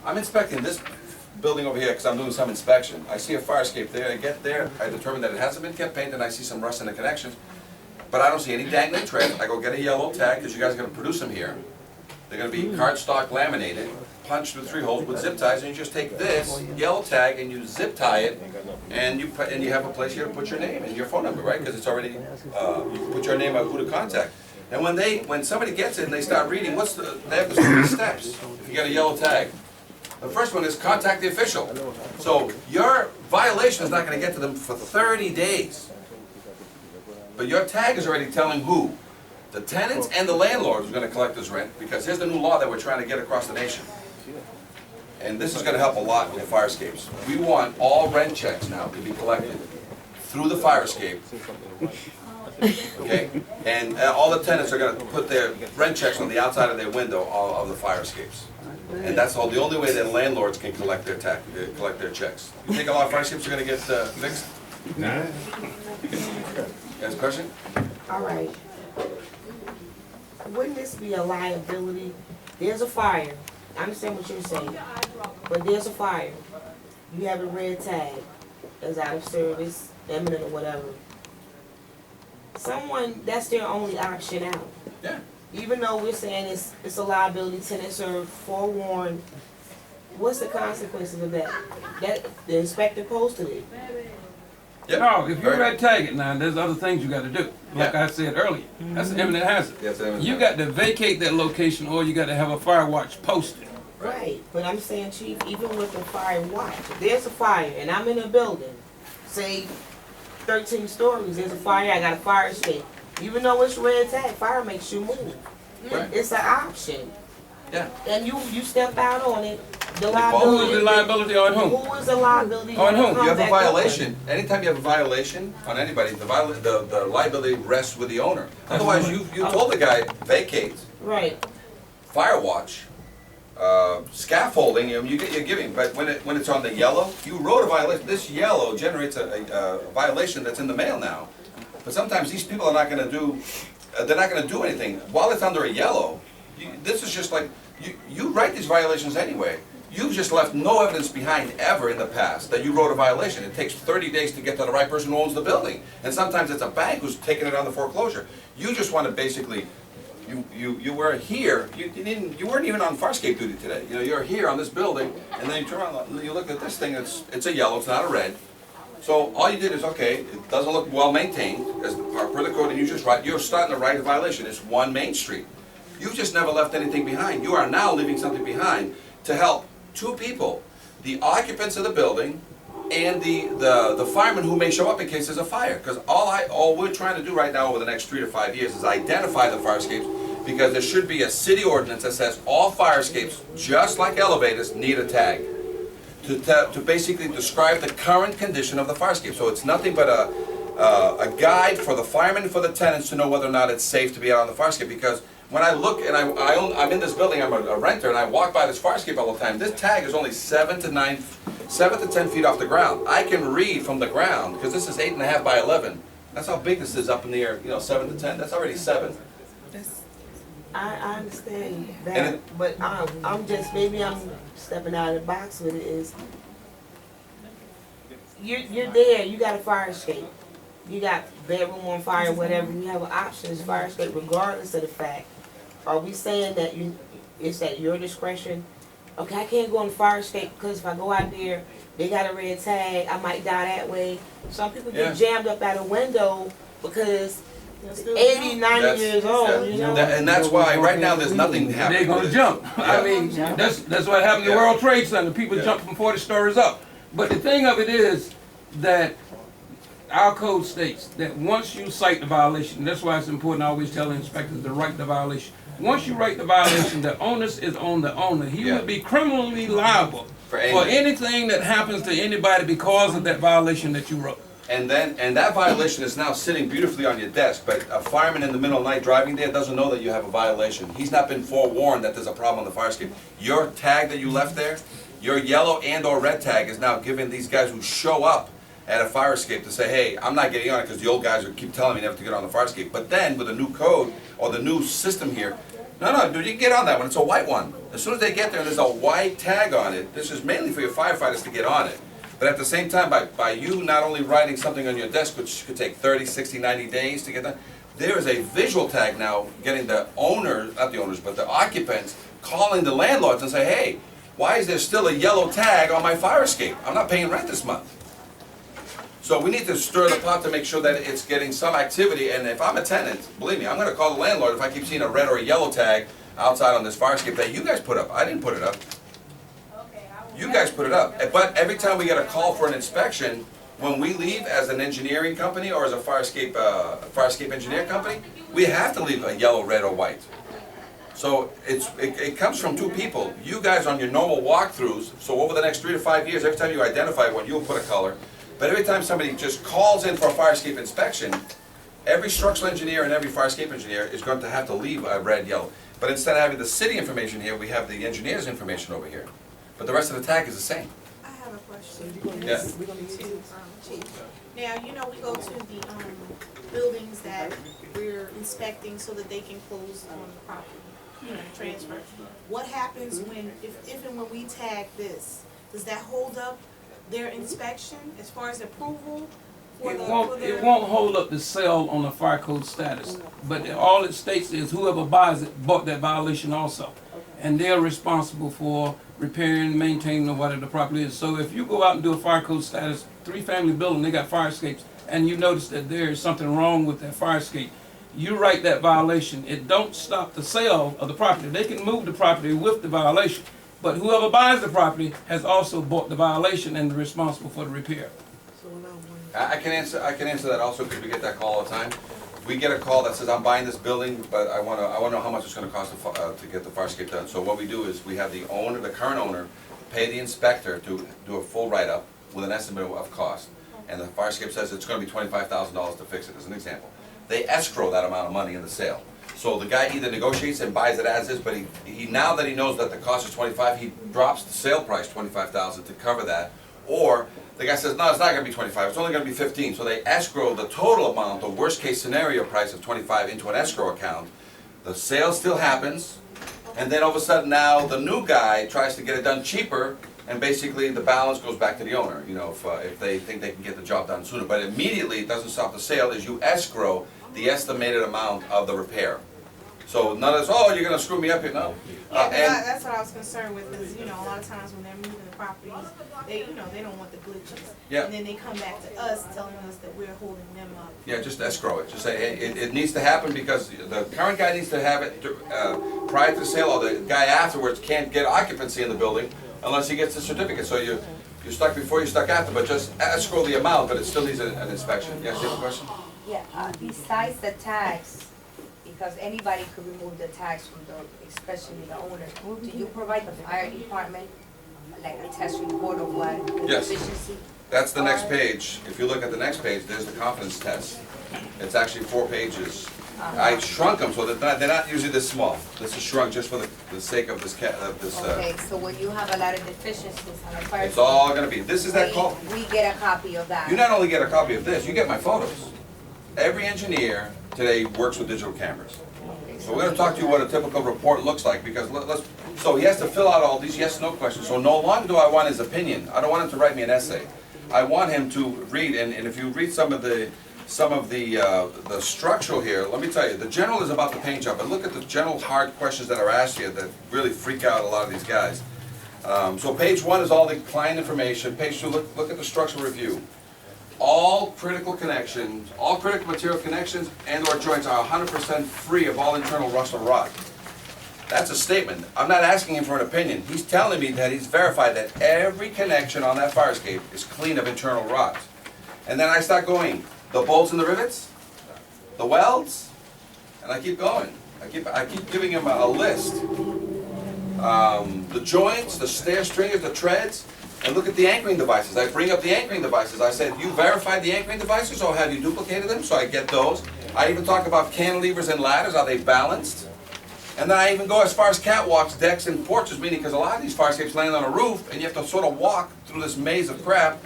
I'm inspecting this building over here because I'm doing some inspection. I see a fire escape there, I get there, I determine that it hasn't been kept painted, and I see some rust in the connections, but I don't see any dangling threads. I go get a yellow tag, because you guys are gonna produce them here. They're gonna be cardstock laminated, punched through 3 holes with zip ties, and you just take this yellow tag and you zip tie it, and you have a place here to put your name and your phone number, right? Because it's already, you can put your name of who to contact. And when somebody gets it and they start reading, they have the 3 steps if you get a yellow tag. The first one is contact the official. So your violation is not gonna get to them for 30 days. But your tag is already telling who? The tenants and the landlord who's going to collect this rent, because here's the new law that we're trying to get across the nation. And this is going to help a lot with the fire escapes. We want all rent checks now to be collected through the fire escape. Okay? And all the tenants are going to put their rent checks on the outside of their window of the fire escapes. And that's the only way that landlords can collect their checks. You think a lot of fire escapes are going to get fixed? Nah. You guys, question? All right. Wouldn't this be a liability? There's a fire. I understand what you're saying. But there's a fire. You have a red tag that's out of service, imminent or whatever. Someone, that's their only option out. Yeah. Even though we're saying it's a liability, tenants are forewarned, what's the consequences of that? That the inspector posted it. Yep. No, if you red tag it now, there's other things you got to do. Like I said earlier, that's an imminent hazard. Yes, You got to vacate that location, or you got to have a fire watch posted. Right, but I'm saying, Chief, even with the fire watch, if there's a fire and I'm in a building, say 13 stories, there's a fire, I got a fire escape. Even though it's red tag, fire makes you move. Right. It's an option. Yeah. And you step out on it, the Who liability. is the liability on whom? Who is the liability? On whom? You have a violation. Anytime you have a violation on anybody, the liability rests with the owner. Otherwise, you told the guy, vacate, Right. fire watch, scaffolding, you're giving. But when it's on the yellow, you wrote a violation. This yellow generates a violation that's in the mail now. But sometimes these people are not going to do, they're not going to do anything. While it's under a yellow, this is just like, you write these violations anyway. You've just left no evidence behind ever in the past that you wrote a violation. It takes 30 days to get to the right person who owns the building. And sometimes it's a bank who's taking it on the foreclosure. You just want to basically, you were here, you weren't even on farscape duty today. You know, you're here on this building, and then you turn around, you look at this thing, it's a yellow, it's not a red. So all you did is, okay, it doesn't look well maintained, as per the code, and you just write, you're starting to write a violation. It's 1 Main Street. You've just never left anything behind. You are now leaving something behind to help 2 people, the occupants of the building and the firemen who may show up in case there's a fire. Because all we're trying to do right now over the next 3 to 5 years is identify the fire escapes, because there should be a city ordinance that says all fire escapes, just like elevators, need a tag to basically describe the current condition of the fire escape. So it's nothing but a guide for the firemen and for the tenants to know whether or not it's safe to be out on the fire escape. Because when I look, and I'm in this building, I'm a renter, and I walk by this fire escape all the time, this tag is only 7 to 10 feet off the ground. I can read from the ground, because this is 8.5 by 11. That's how big this is up in the air, 7 to 10, that's already 7. I understand that, And but I'm just, maybe I'm stepping out of the box with it is, you're there, you got a fire escape. You got bedroom on fire, whatever, you have an option as fire escape regardless of the fact. Are we saying that it's at your discretion? Okay, I can't go on the fire escape because if I go out there, they got a red tag, I might die that way. Some people get jammed up out a window because 80, 90 years old, you know? And that's why right now there's nothing happening. They're gonna jump. I mean, that's what happened in the World Trade Center. People jump from 40 stories up. But the thing of it is that our code states that once you cite the violation, that's why it's important to always tell the inspectors to write the violation. Once you write the violation, the onus is on the owner. He will be criminally liable for anything that happens to anybody because of that violation that you wrote. And that violation is now sitting beautifully on your desk, but a fireman in the middle of the night driving there doesn't know that you have a violation. He's not been forewarned that there's a problem on the fire escape. Your tag that you left there, your yellow and or red tag is now giving these guys who show up at a fire escape to say, hey, I'm not getting on it because the old guys will keep telling me never to get on the fire escape. But then with the new code or the new system here, no, dude, you can get on that one. It's a white one. As soon as they get there and there's a white tag on it, this is mainly for your firefighters to get on it. But at the same time, by you not only writing something on your desk, which could take 30, 60, 90 days to get done, there is a visual tag now getting the owners, not the owners, but the occupants, calling the landlords and say, hey, why is there still a yellow tag on my fire escape? I'm not paying rent this month. So we need to stir the pot to make sure that it's getting some activity, and if I'm a tenant, believe me, I'm gonna call the landlord if I keep seeing a red or a yellow tag outside on this fire escape that you guys put up. I didn't put it up. You guys put it up. But every time we get a call for an inspection, when we leave as an engineering company or as a fire escape engineer company, we have to leave a yellow, red, or white. So it comes from two people. You guys on your normal walkthroughs, so over the next 3 to 5 years, every time you identify one, you'll put a color. But every time somebody just calls in for a fire escape inspection, every structural engineer and every fire escape engineer is going to have to leave a red, yellow. But instead of having the city information here, we have the engineer's information over here. But the rest of the tag is the same. I have a question. Yeah. Chief. Now, you know, we go to the buildings that we're inspecting so that they can close on the property, you know, transfer. What happens when, if and when we tag this, does that hold up their inspection as far as approval? It won't hold up the sale on the fire code status, but all it states is whoever buys it bought that violation also. And they're responsible for repairing, maintaining, or whatever the property is. So if you go out and do a fire code status, 3-family building, they got fire escapes, and you notice that there is something wrong with that fire escape, you write that violation. It don't stop the sale of the property. They can move the property with the violation, but whoever buys the property has also bought the violation and is responsible for the repair. I can answer that also because we get that call all the time. We get a call that says, I'm buying this building, but I want to know how much it's going to cost to get the fire escape done. So what we do is we have the owner, the current owner, pay the inspector to do a full write-up with an estimate of cost. And the fire escape says it's going to be $25,000 to fix it, as an example. They escrow that amount of money in the sale. So the guy either negotiates and buys it as is, but he now that he knows that the cost is $25,000, he drops the sale price $25,000 to cover that. Or the guy says, no, it's not going to be $25,000, it's only going to be $15,000. So they escrow the total amount, the worst case scenario price of $25,000 into an escrow account. The sale still happens, and then all of a sudden now the new guy tries to get it done cheaper, and basically the balance goes back to the owner, you know, if they think they can get the job done sooner. But immediately it doesn't stop the sale, is you escrow the estimated amount of the repair. So none of this, oh, you're going to screw me up here, no. Yeah, that's what I was concerned with, because, you know, a lot of times when they're moving the properties, they, you know, they don't want the glitches. Yeah. And then they come back to us telling us that we're holding them up. Yeah, just escrow it. Just say, hey, it needs to happen because the current guy needs to have it prior to the sale, or the guy afterwards can't get occupancy in the building unless he gets the certificate. So you're stuck before, you're stuck after, but just escrow the amount, but it still needs an inspection. Yes, you have a question? Yeah, besides the tax, because anybody could remove the tax from the, especially the owner, do you provide the fire department like a test report of what the Yes. deficiency? That's the next page. If you look at the next page, there's the confidence test. It's actually 4 pages. I shrunk them so that they're not usually this small. This is shrunk just for the sake of this Okay, so when you have a lot of deficiencies on the fire. it's all gonna be, this is that call. We get a copy of that. You not only get a copy of this, you get my photos. Every engineer today works with digital cameras. So we're gonna talk to you what a typical report looks like, because so he has to fill out all these yes/no questions. So no longer do I want his opinion. I don't want him to write me an essay. I want him to read, and if you read some of the structural here, let me tell you, the general is about the paint job, but look at the general hard questions that are asked here that really freak out a lot of these guys. So page 1 is all the client information. Page 2, look at the structural review. All critical connections, all critical material connections and/or joints are 100% free of all internal rust or rot. That's a statement. I'm not asking him for an opinion. He's telling me that he's verified that every connection on that fire escape is clean of internal rot. And then I start going, the bolts and the rivets, the welds, and I keep going. I keep giving him a list. The joints, the stair stringers, the treads. And look at the anchoring devices. I bring up the anchoring devices. I said, you verified the anchoring devices or have you duplicated them? So I get those. I even talk about cantilevers and ladders. Are they balanced? And then I even go as far as catwalks, decks, and porches, meaning because a lot of these fire escapes land on a roof and you have to sort of walk through this maze of crap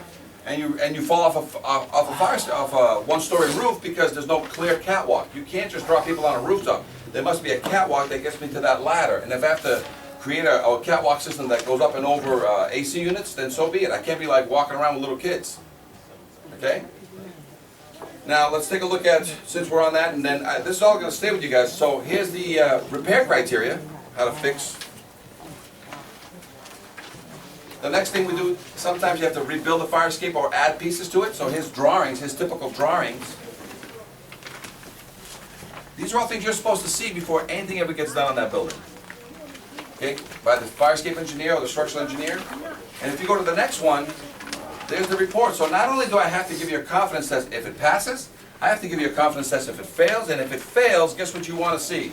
and you fall off a one-story roof because there's no clear catwalk. You can't just drop people on a rooftop. There must be a catwalk that gets me to that ladder. And if I have to create a catwalk system that goes up and over AC units, then so be it. I can't be like walking around with little kids, okay? Now, let's take a look at, since we're on that, and then this is all gonna stay with you guys. So here's the repair criteria, how to fix. The next thing we do, sometimes you have to rebuild the fire escape or add pieces to it. So his drawings, his typical drawings. These are all things you're supposed to see before anything ever gets done on that building. Okay, by the fire escape engineer or the structural engineer. And if you go to the next one, there's the report. So not only do I have to give you a confidence test if it passes, I have to give you a confidence test if it fails. And if it fails, guess what you want to see?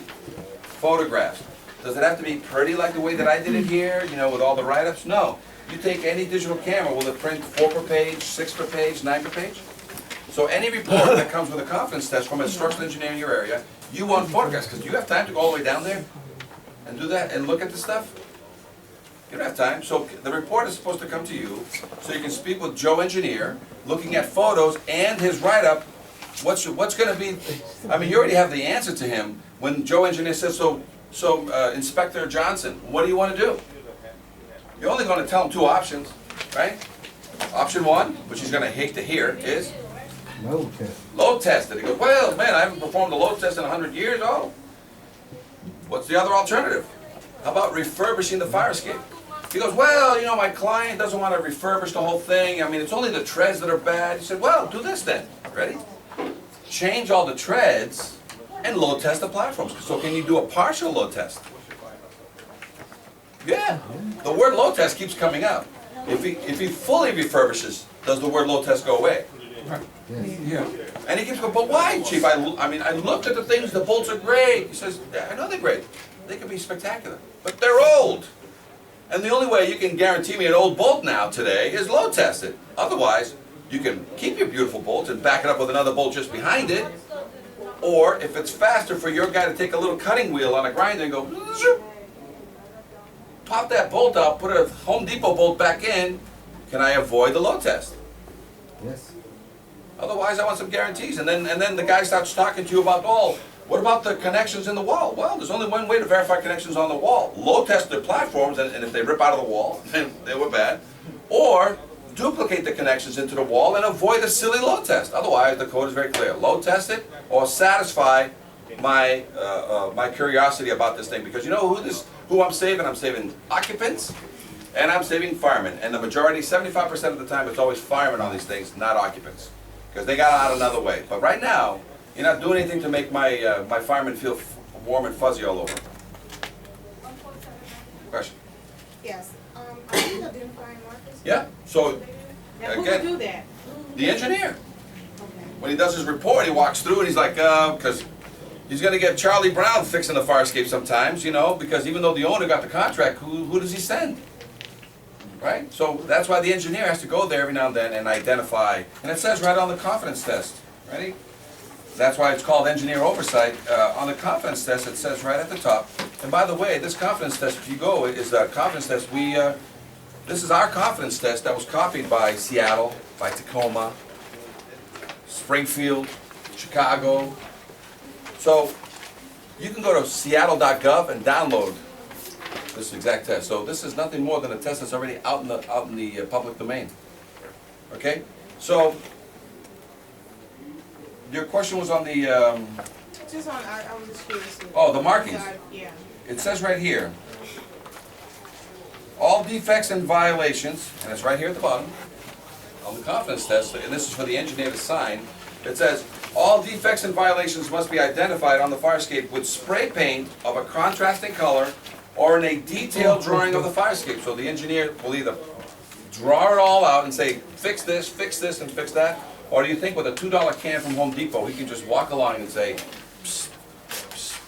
Photographs. Does it have to be pretty like the way that I did it here, you know, with all the write-ups? No. You take any digital camera, will it print 4 per page, 6 per page, 9 per page? So any report that comes with a confidence test from a structural engineer in your area, you want photographs, because you have time to go all the way down there and do that and look at the stuff? You don't have time. So the report is supposed to come to you, so you can speak with Joe Engineer, looking at photos and his write-up. What's going to be, I mean, you already have the answer to him when Joe Engineer says, so Inspector Johnson, what do you want to do? You're only going to tell him 2 options, right? Option 1, which he's going to hate to hear, is Load test. load test it. He goes, well, man, I haven't performed a load test in 100 years. Oh, what's the other alternative? How about refurbishing the fire escape? He goes, well, you know, my client doesn't want to refurbish the whole thing. I mean, it's only the treads that are bad. He said, well, do this then. Ready? Change all the treads and load test the platforms. So can you do a partial load test? Yeah. The word load test keeps coming up. If he fully refurbishes, does the word load test go away? Yes. Yeah. And he keeps going, but why, Chief? I mean, I looked at the things, the bolts are great. He says, yeah, I know they're great. They can be spectacular, but they're old. And the only way you can guarantee me an old bolt now today is load test it. Otherwise, you can keep your beautiful bolt and back it up with another bolt just behind it. Or if it's faster for your guy to take a little cutting wheel on a grinder and go, zoop, pop that bolt out, put a Home Depot bolt back in, can I avoid the load test? Yes. Otherwise, I want some guarantees. And then the guy starts talking to you about, oh, what about the connections in the wall? Well, there's only one way to verify connections on the wall. Load test the platforms, and if they rip out of the wall, then they were bad. Or duplicate the connections into the wall and avoid a silly load test. Otherwise, the code is very clear. Load test it or satisfy my my curiosity about this thing. Because you know who I'm saving? I'm saving occupants and I'm saving firemen. And the majority, 75% of the time, it's always firemen on these things, not occupants. Because they got out another way. But right now, you're not doing anything to make my my firemen feel warm and fuzzy all over. Question? Yes, are you identifying markers? Yeah. So Now, who again, would do that? the engineer. Okay. When he does his report, he walks through and he's like, because he's going to get Charlie Brown fixing the fire escape sometimes, you know, because even though the owner got the contract, who does he send? Right? So that's why the engineer has to go there every now and then and identify. And it says right on the confidence test. Ready? That's why it's called engineer oversight. On the confidence test, it says right at the top. And by the way, this confidence test, if you go, is a confidence test. This is our confidence test that was copied by Seattle, by Tacoma, Springfield, Chicago. So you can go to seattle.gov and download this exact test. So this is nothing more than a test that's already out in the public domain. Okay? So your question was on the Just on, I was just curious. oh, the markings. Yeah. It says right here, all defects and violations, and it's right here at the bottom on the confidence test, and this is for the engineer to sign. It says all defects and violations must be identified on the fire escape with spray paint of a contrasting color or in a detailed drawing of the fire escape. So the engineer will either draw it all out and say, fix this, and fix that, or do you think with a $2 can from Home Depot, he can just walk along and say, psst, psst,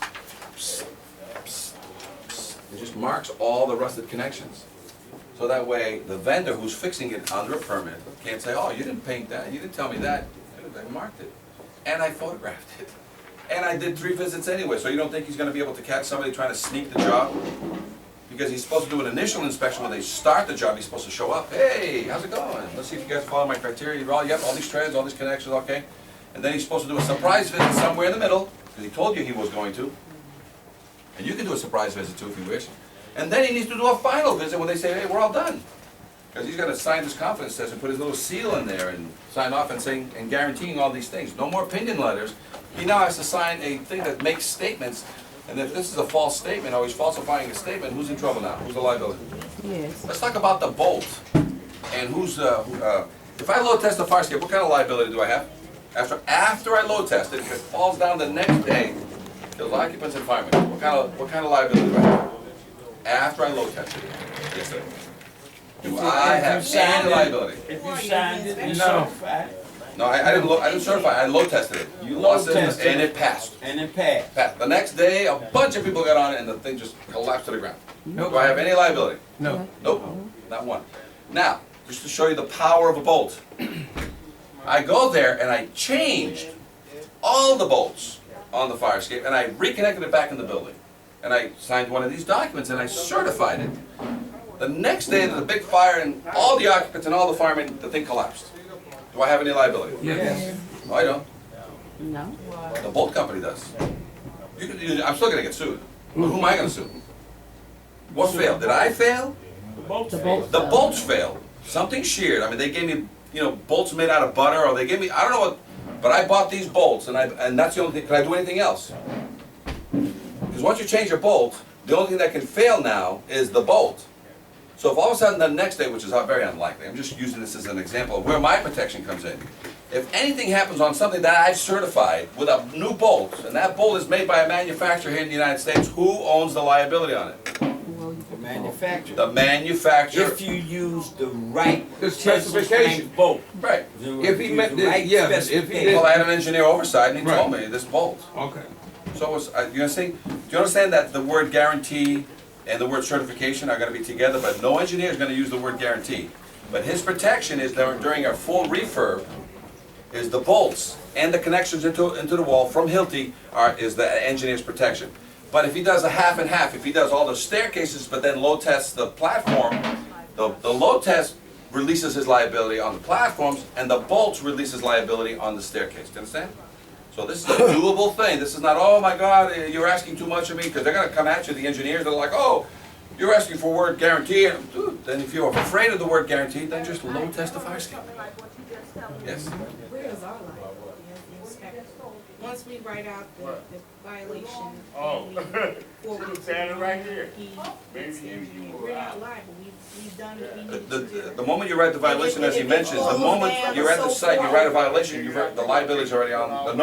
psst, psst, psst. It just marks all the rusted connections. So that way, the vendor who's fixing it under a permit can't say, oh, you didn't paint that, you didn't tell me that. I marked it, and I photographed it. And I did 3 visits anyway, so you don't think he's going to be able to catch somebody trying to sneak the job? Because he's supposed to do an initial inspection when they start the job, he's supposed to show up. Hey, how's it going? Let's see if you guys follow my criteria. Yep, all these treads, all these connections, okay. And then he's supposed to do a surprise visit somewhere in the middle, because he told you he was going to. And you can do a surprise visit too if you wish. And then he needs to do a final visit when they say, hey, we're all done. Because he's gonna sign this confidence test and put his little seal in there and sign off and saying, and guaranteeing all these things. No more opinion letters. He now has to sign a thing that makes statements, and if this is a false statement, or he's falsifying a statement, who's in trouble now? Who's the liability? Yes. Let's talk about the bolt, and who's, if I load test the fire escape, what kind of liability do I have? After I load test it, if it falls down the next day, kills occupants and firemen, what kind of liability do I have? After I load test it, yes sir. Do I have any liability? If you signed it and No. certified, No, I didn't certify, I load tested it. You Lost load it, tested and it. it passed. and it passed. Passed. The next day, a bunch of people got on it and the thing just collapsed to the ground. Nope. Do I have any liability? No. Nope, not one. Now, just to show you the power of a bolt. I go there and I changed all the bolts on the fire escape and I reconnected it back in the building. And I signed one of these documents and I certified it. The next day, there's a big fire and all the occupants and all the firemen, the thing collapsed. Do I have any liability? Yes. No, I don't. No. The bolt company does. I'm still gonna get sued. But who am I gonna sue? What failed? Did I fail? The bolts The failed. bolts. The bolts failed. Something sheared. I mean, they gave me, bolts made out of butter, or they gave me, I don't know what, but I bought these bolts, and that's the only thing. Can I do anything else? Because once you change a bolt, the only thing that can fail now is the bolt. So if all of a sudden the next day, which is very unlikely, I'm just using this as an example of where my protection comes in. If anything happens on something that I've certified with a new bolt, and that bolt is made by a manufacturer here in the United States, who owns the liability on it? The manufacturer. The manufacturer. If you use the right The tensile specification. strength bolt. Right. If he meant the right yeah, if he specification. did. Well, I had an engineer oversight, and he Right. told me this bolt. Okay. So it's, you understand? Do you understand that the word guarantee and the word certification are going to be together, but no engineer is going to use the word guarantee. But his protection is during a full refurb, is the bolts and the connections into the wall from Hilti is the engineer's protection. But if he does a half and half, if he does all the staircases but then load tests the platform, the load test releases his liability on the platforms and the bolts releases liability on the staircase. Do you understand? So this is a doable thing. This is not, oh my God, you're asking too much of me, because they're going to come at you, the engineers, they're like, oh, you're asking for word guarantee. And, dude, then if you're afraid of the word guarantee, then just load test the fire escape. Yes. Where is our liability as the inspector? Once we write out the violation. Oh. and we forward it to Standing right here. he- Maybe it's you engineered. were We're not liable, we've done what we need to do. The moment you write the violation, as he mentions, the moment you're at the site, you write a violation, the liability's already on, the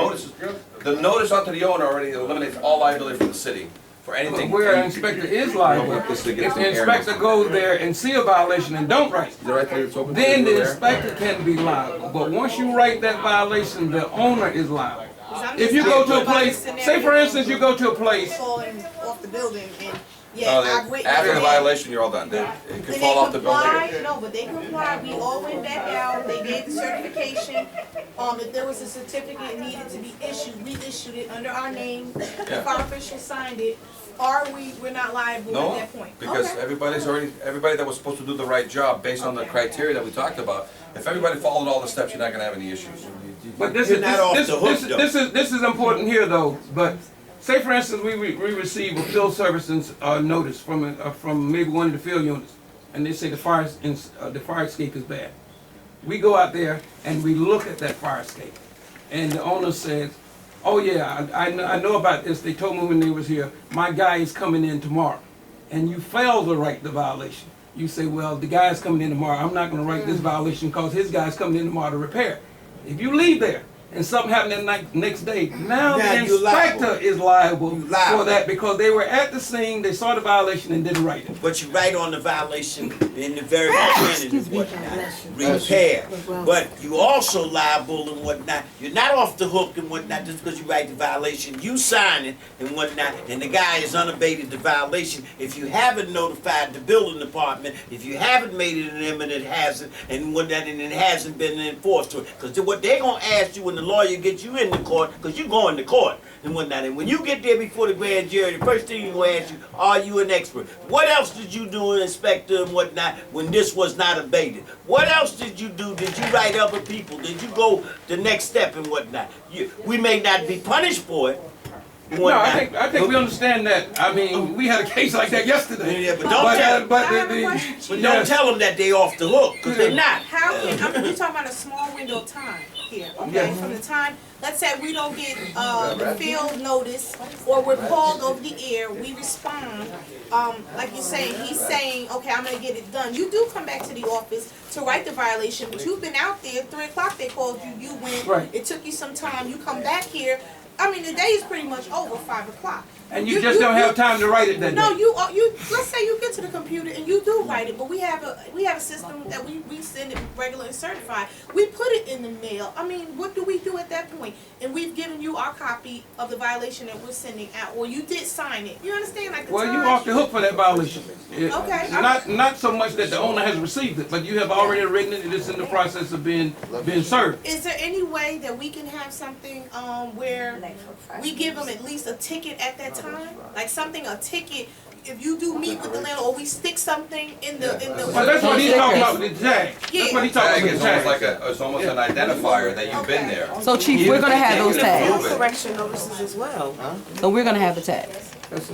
notice onto the owner already eliminates all liability for the city, for But anything. where an inspector is liable, if the inspector goes there and see a violation and don't write it, then the inspector can be liable. But once you write that violation, the owner is liable. 'Cause I'm If just you go talking to a about place, scenario say for instance, you go to a place, falling off the building and, No, I've witnessed after the it. violation, you're all done. It can And fall off the they building. complied, no, but they complied, we all went back out, they gave the certification, if there was a certificate needed to be issued, we issued it under our name, the Yeah. fire official signed it, we're not liable No, at that point? because Okay. everybody that was supposed to do the right job based on the criteria that we talked about, if everybody followed all the steps, you're not gonna have any issues. but this You're is, not off this, the hook, this, though. this is important here though, but say for instance, we receive a field services notice from maybe one of the field units, and they say the fire escape is bad. We go out there and we look at that fire escape, and the owner says, oh yeah, I know about this, they told me when they was here, my guy is coming in tomorrow. And you fail to write the violation. You say, well, the guy's coming in tomorrow, I'm not gonna write this violation because his guy's coming in tomorrow to repair. If you leave there and something happened the next day, now Now the you're liable. inspector is liable You're liable. for that because they were at the scene, they saw the violation and didn't write it. But you write on the violation in the very beginning and whatnot, repair. But you also liable and whatnot. You're not off the hook and whatnot just because you write the violation. You sign it and whatnot, and the guy is unabated the violation. If you haven't notified the building department, if you haven't made it an imminent hazard and whatnot, and it hasn't been enforced to it, because what they're gonna ask you when the lawyer gets you in the court, because you're going to court and whatnot. And when you get there before the grand jury, the first thing you're going to ask you, are you an expert? What else did you do, inspector and whatnot, when this was not abated? What else did you do? Did you write other people? Did you go the next step and whatnot? We may not be punished for it, No, I think we understand that. I mean, we had a case like that yesterday. Yeah, but don't tell, but I have a question. but don't tell them that they off the hook, because they're not. How can, I mean, we're talking about a small window of time here, okay? From the time, let's say we don't get, the field notice, or we're called over the air, we respond. Like you're saying, he's saying, okay, I'm gonna get it done. You do come back to the office to write the violation, but you've been out there, 3 o'clock they called you, you went, Right. it took you some time, you come back here. I mean, the day is pretty much over, 5 o'clock. And you just don't have time to write it that No, day. you, let's say you get to the computer and you do write it, but we have a system that we send it regular and certified. We put it in the mail. I mean, what do we do at that point? And we've given you our copy of the violation that we're sending out, or you did sign it. You understand? Like the Well, you time- off the hook for that violation. Okay. Not so much that the owner has received it, but you have already written it and it's in the process of being served. Is there any way that we can have something where Like for five we give them years. at least a ticket at that time? Like something, a ticket, if you do meet with the landlord, or we stick something in the. Well, that's what he's talking about with the tag. That's what he's talking Tag about is with the almost tag. like it's almost an identifier that you've been there. So Chief, we're gonna have those tags. Correction notices as well. So we're gonna have the tags. That's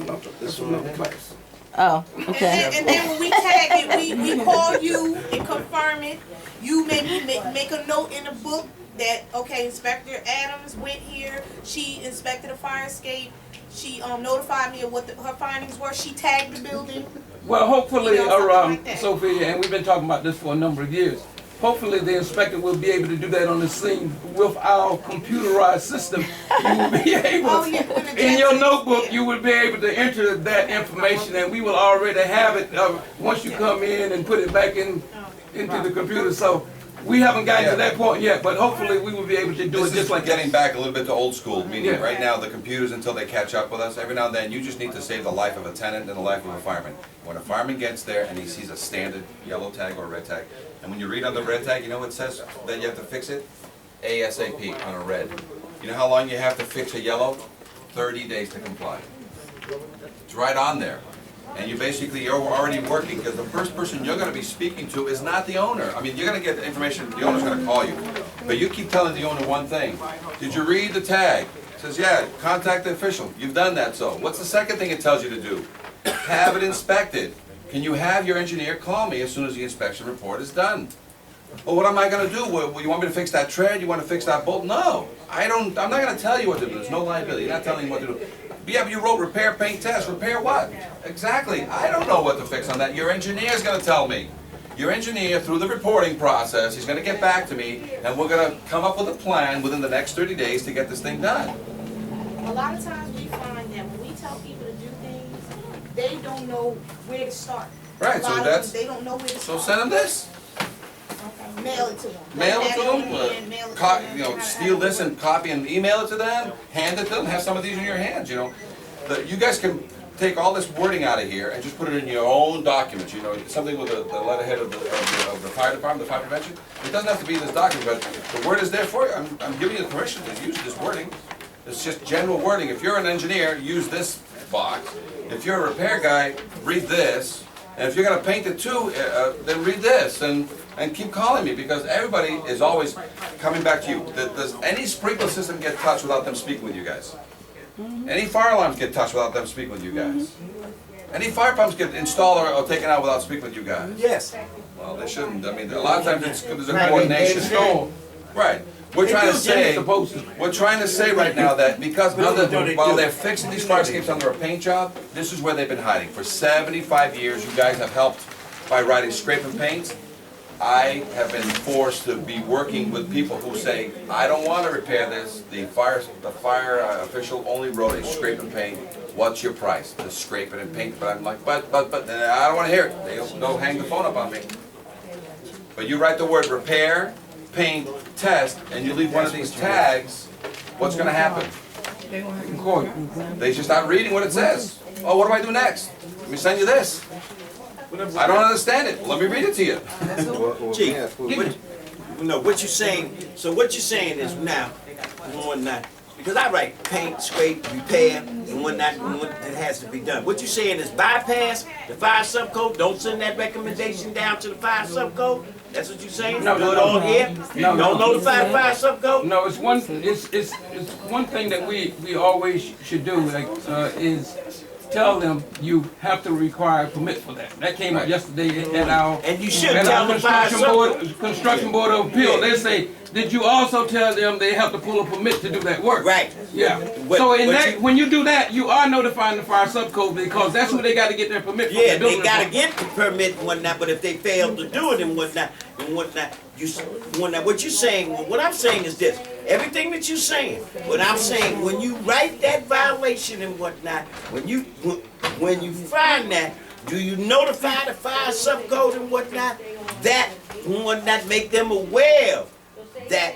another class. Oh, And okay. then when we tag it, we call you and confirm it. You maybe make a note in the book that, okay, Inspector Adams went here, she inspected a fire escape, she notified me of what her findings were, she tagged the building. Well, hopefully, You know, something like that. Sophia, and we've been talking about this for a number of years. Hopefully, the inspector will be able to do that on the scene with our computerized system. You will be able, Oh, yeah, when the in your judge- notebook, yeah. you will be able to enter that information, and we will already have it once you come in and put it back into the computer. So we haven't gotten to that point yet, but hopefully, we will be able to do it This just is like getting that. back a little bit to old school, meaning Yeah. right now, the computers, until they catch up with us, every now and then, you just need to save the life of a tenant and the life of a fireman. When a fireman gets there and he sees a standard yellow tag or red tag, and when you read on the red tag, you know what it says that you have to fix it? ASAP on a red. You know how long you have to fix a yellow? 30 days to comply. It's right on there. And you basically, you're already working, because the first person you're gonna be speaking to is not the owner. I mean, you're gonna get the information, the owner's gonna call you. But you keep telling the owner one thing. Did you read the tag? It says, yeah, contact the official. You've done that, so. What's the second thing it tells you to do? Have it inspected. Can you have your engineer call me as soon as the inspection report is done? Well, what am I gonna do? You want me to fix that tread? You wanna fix that bolt? No, I'm not gonna tell you what to do. There's no liability. You're not telling me what to do. Yeah, but you wrote repair, paint, test. Repair what? Exactly. I don't know what to fix on that. Your engineer's gonna tell me. Your engineer, through the reporting process, he's gonna get back to me, and we're gonna come up with a plan within the next 30 days to get this thing done. A lot of times we find that when we tell people to do things, they don't know where to start. Right, A so lot of that's- them, they don't know where to So start. send them this. Okay, mail it to them. Mail it Let to that them, go in, mail it to them. you know, steal this and copy and email it to them, hand it to them, have some of these in your hands, you know. You guys can take all this wording out of here and just put it in your own documents, you know, something with the letterhead of the fire department, the fire prevention. It doesn't have to be in this document, but the word is there for you. I'm giving you the permission to use this wording. It's just general wording. If you're an engineer, use this box. If you're a repair guy, read this. And if you're gonna paint it too, then read this and keep calling me, because everybody is always coming back to you. Does any sprinkler system get touched without them speaking with you guys? Any fire alarms get touched without them speaking with you guys? Any fire pumps get installed or taken out without speaking with you guys? Yes. Well, they shouldn't. I mean, a lot of times there's a coordination. Storm. Right. We're trying to say, Supposed to. we're trying to say right now that because they while do. they're fixing these fire escapes under a paint job, this is where they've been hiding. For 75 years, you guys have helped by writing scrape and paints. I have been forced to be working with people who say, I don't want to repair this. The fire official only wrote a scrape and paint. What's your price? To scrape it and paint it. But I'm like, but, I don't want to hear it. They'll hang the phone up on me. But you write the word repair, paint, test, and you leave one of these tags, what's gonna happen? They can call you. They just start reading what it says. Oh, what do I do next? Let me send you this. I don't understand it. Let me read it to you. Chief, what you're saying, so what you're saying is now, on now, because I write paint, scrape, repair, and whatnot, and what it has to be done. What you saying is bypass the fire subcode, don't send that recommendation down to the fire subcode? That's what you saying? No, Do it no, all here? No, Don't no. notify the fire subcode? No, it's one thing that we always should do, like, is tell them you have to require a permit for that. That came up yesterday at our, And you should at tell our the fire construction board of appeal. They say, did you also tell them they have to pull a permit to do that work? Right. Yeah. But- So in but that, you- when you do that, you are notifying the fire subcode because that's who they got to get their permit from. Yeah, the building they gotta department. get the permit and whatnot, but if they fail to do it and whatnot, what you saying, what I'm saying is this, everything that you're saying, what I'm saying, when you write that violation and whatnot, when you find that, do you notify the fire subcode and whatnot, make them aware of that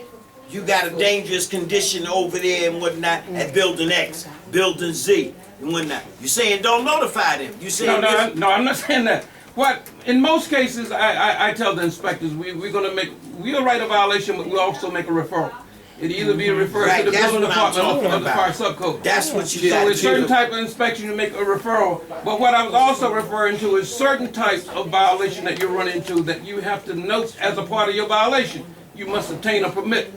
you got a dangerous condition over there and whatnot at building X, building Z, and whatnot. You saying don't notify them. You saying No, I'm not saying that. What, in most cases, I tell the inspectors, we'll write a violation, but we'll also make a referral. It'll either be referred Right, to the that's building what I'm department or talking the fire about. subcode. That's what you So got with certain to do. type of inspection, you make a referral. But what I was also referring to is certain types of violation that you run into that you have to note as a part of your violation. You must obtain a permit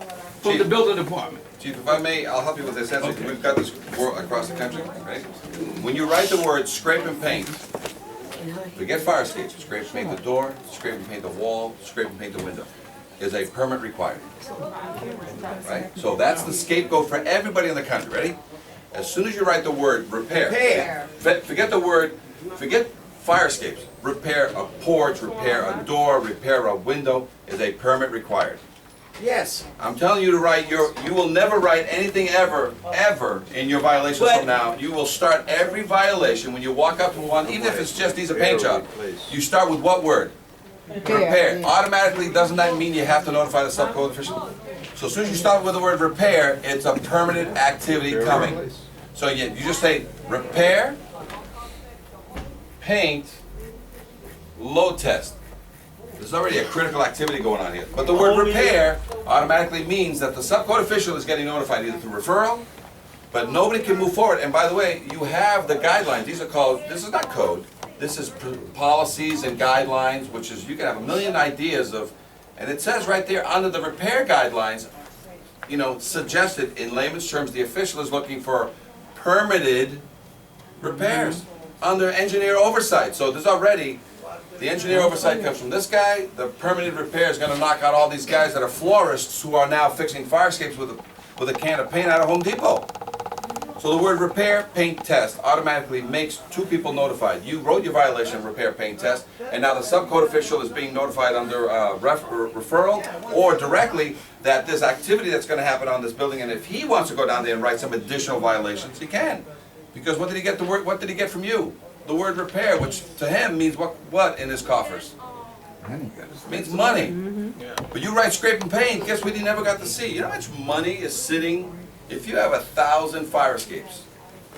from the building department. Chief, if I may, I'll help you with this answer. We've got this across the country, right? When you write the word scrape and paint, forget fire escapes, scrape and paint the door, scrape and paint the wall, scrape and paint the window, is a permit required. Right? So that's the scapegoat for everybody in the country, ready? As soon as you write the word repair, forget fire escapes, repair a porch, repair a door, repair a window is a permit required. Yes. I'm telling you to write you will never write anything ever in your violations But- from now. You will start every violation when you walk up to one, even if it's just needs a paint job. You start with what word? Repair. Automatically, doesn't that mean you have to notify the subcode official? So as soon as you start with the word repair, it's a permanent activity coming. So you just say repair, paint, load test. There's already a critical activity going on here. But the word repair automatically means that the subcode official is getting notified either through referral, but nobody can move forward. And by the way, you have the guidelines. These are called, this is not code, this is policies and guidelines, which is, you can have a million ideas of, and it says right there under the repair guidelines, you know, suggested in layman's terms, the official is looking for permitted repairs under engineer oversight. So there's already, the engineer oversight comes from this guy, the permitted repair is gonna knock out all these guys that are florists who are now fixing fire escapes with a can of paint out of Home Depot. So the word repair, paint, test automatically makes two people notified. You wrote your violation, repair, paint, test, and now the subcode official is being notified under referral or directly that there's activity that's gonna happen on this building, and if he wants to go down there and write some additional violations, he can. Because what did he get what did he get from you? The word repair, which to him means what in his coffers? It means money. But you write scrape and paint, guess what he never got to see? You know how much money is sitting? If you have 1,000 fire escapes,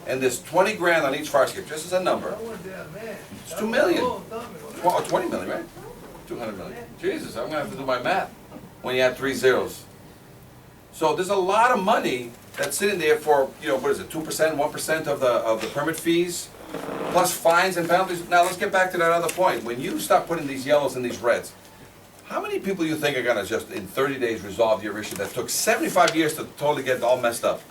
and there's 20 grand on each fire escape, just as a number, it's 2 million. 20 million, right? 200 million. Jesus, I'm gonna have to do my math when you add 3 zeros. So there's a lot of money that's sitting there for, you know, what is it, 2%, 1% of the permit fees, plus fines and penalties. Now let's get back to that other point. When you start putting these yellows and these reds, how many people you think are gonna just in 30 days resolve your issue that took 75 years to totally get all messed up?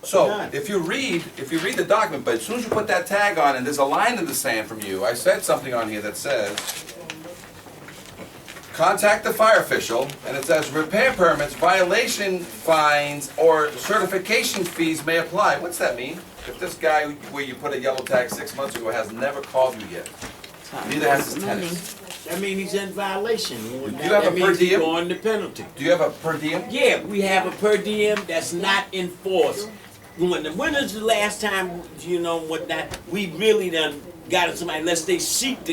So if you read the document, but as soon as you put that tag on and there's a line in the sand from you, I said something on here that says, contact the fire official, and it says repair permits, violation fines, or certification fees may apply. What's that mean? If this guy where you put a yellow tag 6 months ago has never called you yet, neither has his tenants. That means he's in violation. Do you have a per means he's diem? going to penalty. Do you have a per diem? Yeah, we have a per diem that's not enforced. When is the last time, you know, whatnot, we really done got somebody, unless they seek to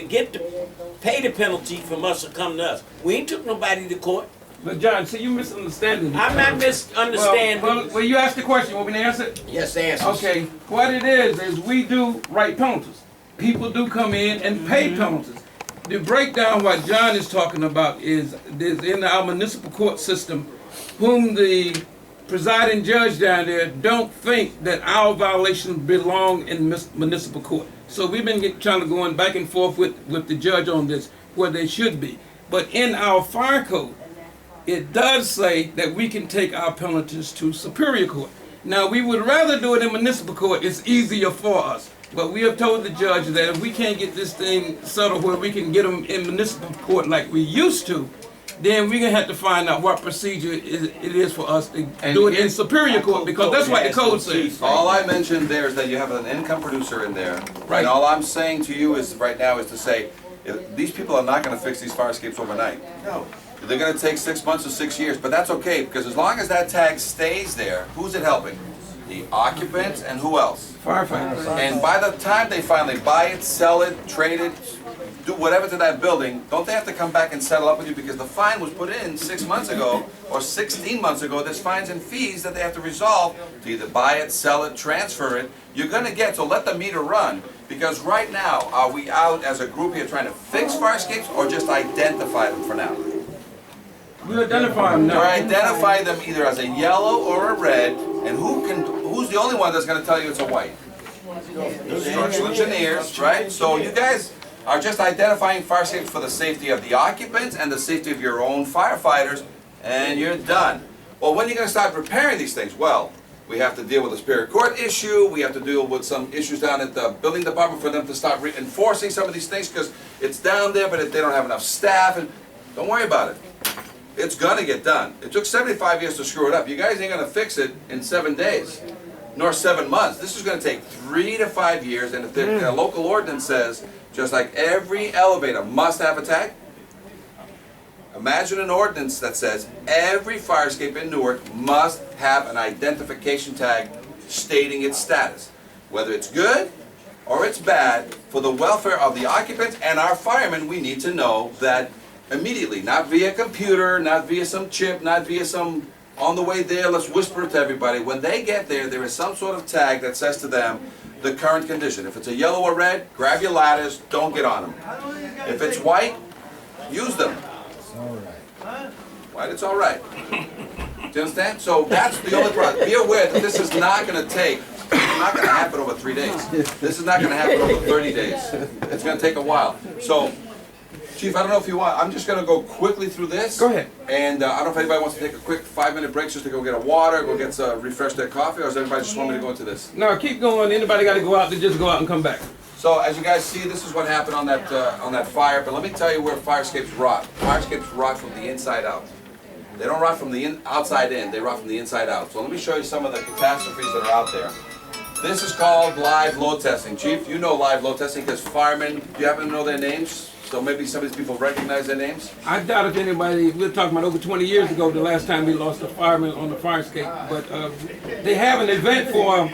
pay the penalty from us or come to us. We ain't took nobody to court. But John, see, you misunderstanding. I'm not misunderstanding. Well, you asked the question. Want me to answer it? Yes, answer. Okay. What it is we do write penalties. People do come in and pay penalties. The breakdown what John is talking about is in our municipal court system, whom the presiding judge down there don't think that our violations belong in municipal court. So we've been trying to go back and forth with the judge on this, where they should be. But in our fire code, it does say that we can take our penalties to Superior Court. Now, we would rather do it in municipal court. It's easier for us. But we have told the judge that if we can't get this thing settled where we can get them in municipal court like we used to, then we're going to have to find out what procedure it is for us to do it in Superior Court, because that's what the code says. All I mentioned there is that you have an income producer in there. Right. And all I'm saying to you is, right now, is to say, these people are not gonna fix these fire escapes overnight. No. They're gonna take 6 months or 6 years, but that's okay, because as long as that tag stays there, who's it helping? The occupants and who else? Firefighters. And by the time they finally buy it, sell it, trade it, do whatever to that building, don't they have to come back and settle up with you? Because the fine was put in 6 months ago or 16 months ago. There's fines and fees that they have to resolve to either buy it, sell it, transfer it. You're gonna get, so let the meter run. Because right now, are we out as a group here trying to fix fire escapes or just identify them for now? We identify them Or now. identify them either as a yellow or a red, and who's the only one that's gonna tell you it's a white? Structural engineers, right? So you guys are just identifying fire escapes for the safety of the occupants and the safety of your own firefighters, and you're done. Well, when are you gonna start repairing these things? Well, we have to deal with the Superior Court issue, we have to deal with some issues down at the building department for them to start enforcing some of these things, because it's down there, but they don't have enough staff, and don't worry about it. It's gonna get done. It took 75 years to screw it up. You guys ain't gonna fix it in 7 days, nor 7 months. This is gonna take 3 to 5 years, and if the local ordinance says, just like every elevator must have a tag, imagine an ordinance that says every fire escape in Newark must have an identification tag stating its status. Whether it's good or it's bad, for the welfare of the occupants and our firemen, we need to know that immediately, not via computer, not via some chip, not via some on the way there, let's whisper it to everybody. When they get there, there is some sort of tag that says to them the current condition. If it's a yellow or red, grab your ladders, don't get on them. If it's white, use them. It's all right. White, it's all right. Do you understand? So that's the only problem. Be aware that this is not going to take, it's not going to happen over 3 days. This is not going to happen over 30 days. It's going to take a while. So, Chief, I don't know if you want, I'm just going to go quickly through this. Go ahead. And I don't know if anybody wants to take a quick 5-minute break just to go get a water, go get refresh their coffee, or does everybody just want me to go into this? No, keep going. Anybody got to go out, to just go out and come back. So as you guys see, this is what happened on that fire. But let me tell you where fire escapes rot. Fire escapes rot from the inside out. They don't rot from the outside in. They rot from the inside out. So let me show you some of the catastrophes that are out there. This is called live load testing. Chief, you know live load testing because firemen. Do you happen to know their names? So maybe some of these people recognize their names. I doubt if anybody, we're talking about over 20 years ago, the last time we lost a fireman on the fire escape. But they have an event for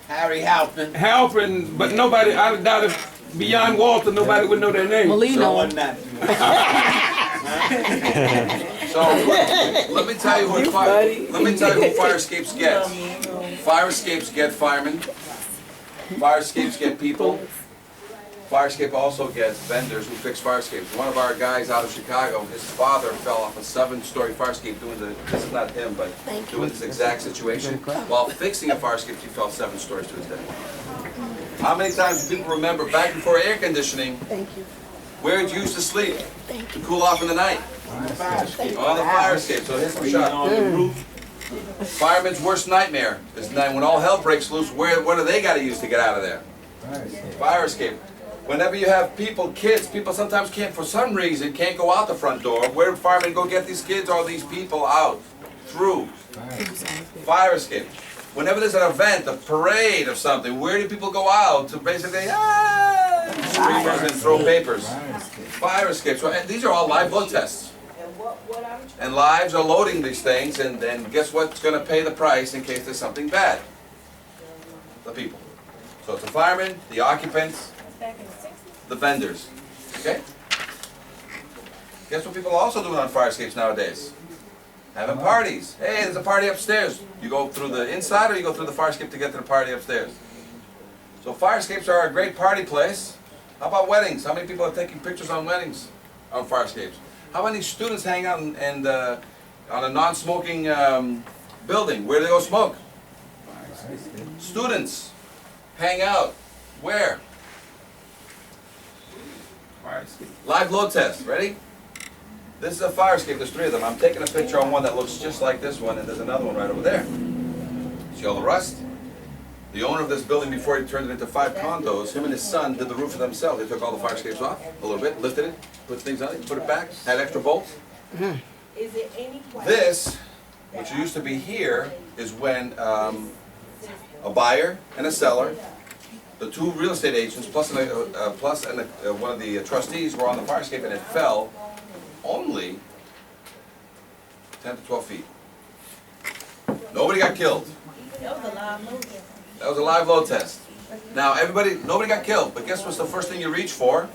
Harry Halpin. helping, but nobody, I doubt if beyond Walter, nobody would know their name. So what not? So let me tell you who fire escapes get. Fire escapes get firemen. Fire escapes get people. Fire escape also gets vendors who fix fire escapes. One of our guys out of Chicago, his father fell off a 7-story fire escape doing this is not him, but doing this exact situation. While fixing a fire escape, he fell 7 stories to his death. How many times do people remember back before air conditioning, where did you used to sleep to cool off in the night? On the fire escape. So here's some shot. On the roof. Fireman's worst nightmare is when all hell breaks loose, what do they got to use to get out of there? Fire escape. Whenever you have people, kids, people sometimes can't, for some reason, can't go out the front door. Where do firemen go get these kids or these people out? Through. Fire escape. Whenever there's an event, a parade of something, where do people go out to basically, screamers and throw papers? Fire escape. So these are all live load tests. And lives are loading these things, and then guess what's going to pay the price in case there's something bad? The people. So it's the firemen, the occupants, the vendors. Okay? Guess what people are also doing on fire escapes nowadays? Having parties. Hey, there's a party upstairs. You go through the inside or you go through the fire escape to get to the party upstairs. So fire escapes are a great party place. How about weddings? How many people are taking pictures on weddings on fire escapes? How many students hang out and on a non-smoking building, where do they go smoke? Students hang out, where? Fire escape. Live load test, ready? This is a fire escape, there's 3 of them. I'm taking a picture on one that looks just like this one, and there's another one right over there. See all the rust? The owner of this building, before he turned it into 5 condos, him and his son did the roof for themselves. They took all the fire escapes off, a little bit, lifted it, put things on it, put it back, had extra bolts. Is there any way? This, which used to be here, is when a buyer and a seller, the 2 real estate agents, plus one of the trustees were on the fire escape, and it fell only 10 to 12 feet. Nobody got killed. That was a live load test. Now, nobody got killed, but guess what's the first thing you reach for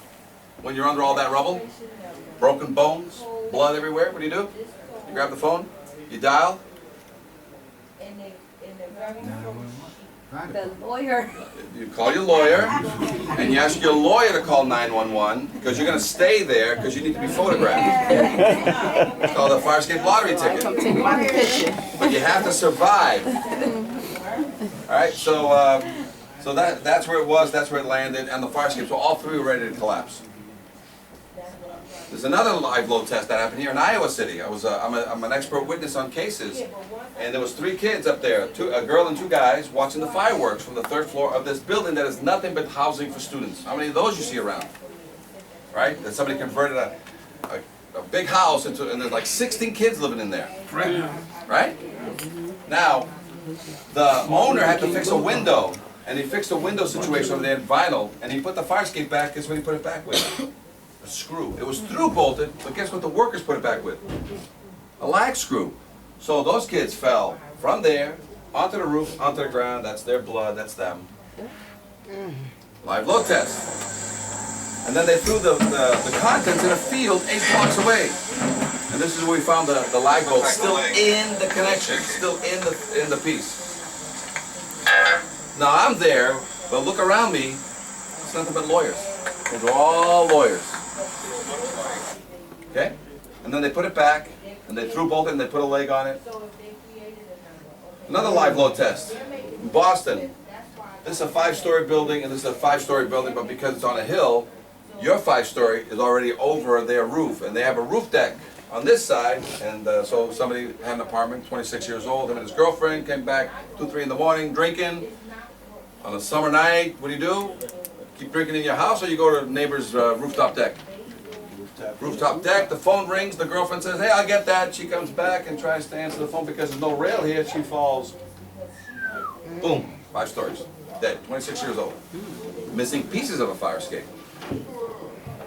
when you're under all that rubble? Broken bones, blood everywhere. What do? You grab the phone, you dial. The lawyer. You call your lawyer, and you ask your lawyer to call 911, because you're going to stay there, because you need to be photographed. It's called a fire escape lottery ticket. But you have to survive. All right, so that's where it was, that's where it landed, and the fire escape, so all 3 were ready to collapse. There's another live load test that happened here in Iowa City. I'm an expert witness on cases, and there was 3 kids up there, a girl and 2 guys, watching the fireworks from the 3rd floor of this building that is nothing but housing for students. How many of those you see around? Right? That somebody converted a big house into, and there's like 16 kids living in there. Right? Now, the owner had to fix a window, and he fixed a window situation over there in vinyl, and he put the fire escape back. Guess what he put it back with? A screw. It was through bolted, but guess what the workers put it back with? A lag screw. So those kids fell from there, onto the roof, onto the ground. That's their blood, that's them. Live load test. And then they threw the contents in a field 8 blocks away. And this is where we found the lag bolt still in the connection, still in the piece. Now I'm there, but look around me, it's nothing but lawyers. Those are all lawyers. Okay? And then they put it back, and they threw bolt it, and they put a leg on it. Another live load test. In Boston, this is a 5-story building, and this is a 5-story building, but because it's on a hill, your 5-story is already over their roof, and they have a roof deck on this side, and so somebody had an apartment, 26 years old, him and his girlfriend came back 2, 3 in the morning, drinking on a summer night. What do? Keep drinking in your house, or you go to the neighbor's rooftop deck? Rooftop deck, the phone rings, the girlfriend says, hey, I'll get that. She comes back and tries to answer the phone because there's no rail here. She falls, boom, 5 stories, dead, 26 years old. Missing pieces of a fire escape.